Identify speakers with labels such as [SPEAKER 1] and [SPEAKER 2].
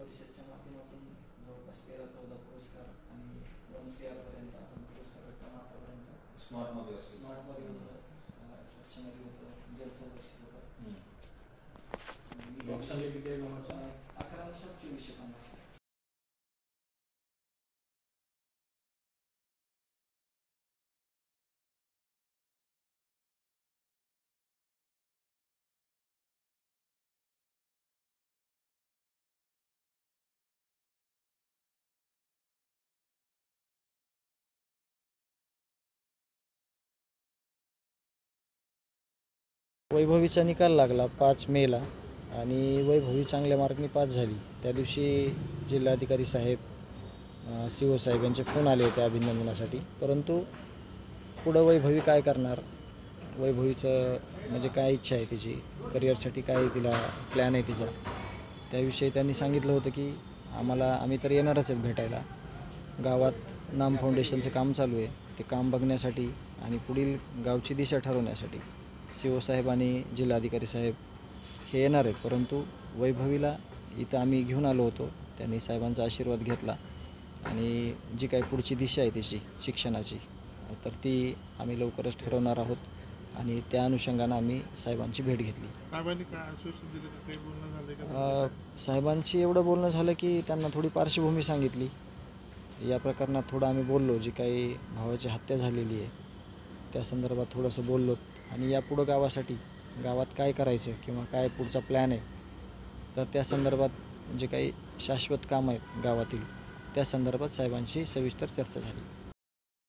[SPEAKER 1] परिषदच्या माध्यमातून जवळपास 13-14 पुरस्कार आणि 1 CR पर्यंत आपण पुरस्कार रक्कम आतापर्यंत स्मार्टमध्ये होतं, स्वच्छमध्ये होतं, जलसंरक्षण होतं.
[SPEAKER 2] लोकसंख्या किती आहे जमाच्या?
[SPEAKER 1] 11,2450.
[SPEAKER 3] वैभवीचा निकाल लागला 5 मेला आणि वैभवी चांगल्या मार्कनी पास झाली. त्या दिवशी जिल्हाधिकारी साहेब, CO साहेब यांचे फोन आले होते अभिनंदनासाठी. परंतु पुढं वैभवी काय करणार, वैभवीचं म्हणजे काय इच्छा आहे तिची, करिअरसाठी काय तिला प्लॅन आहे तिचा, त्याविषयी त्यांनी सांगितलं होतं की आम्ही तर येणारच आहेत भेटायला. गावात नाम फाउंडेशनचं काम चालू आहे, ते काम बघण्यासाठी आणि पुढील गावची दिशा ठरवण्यासाठी CO साहेब आणि जिल्हाधिकारी साहेब हे येणार आहेत. परंतु वैभवीला इथं आम्ही घेऊन आलो होतो. त्यांनी साहेबांचा आशीर्वाद घेतला आणि जी काही पुढची दिशा आहे तिची शिक्षणाची, तर ती आम्ही लवकरच ठरवणार आहोत आणि त्या अनुषंगानं आम्ही साहेबांची भेट घेतली. साहेबांशी एवढं बोलणं झालं की त्यांना थोडी पार्श्वभूमी सांगितली. या प्रकरणात थोडं आम्ही बोललो, जी काही भावाची हत्या झालेली आहे त्या संदर्भात थोडंसं बोललो आणि यापुढं गावात काय करायचं किंवा काय पुढचा प्लॅन आहे, तर त्या संदर्भात जे काही शाश्वत काम आहेत गावातील त्या संदर्भात साहेबांशी सविस्तर चर्चा झाली.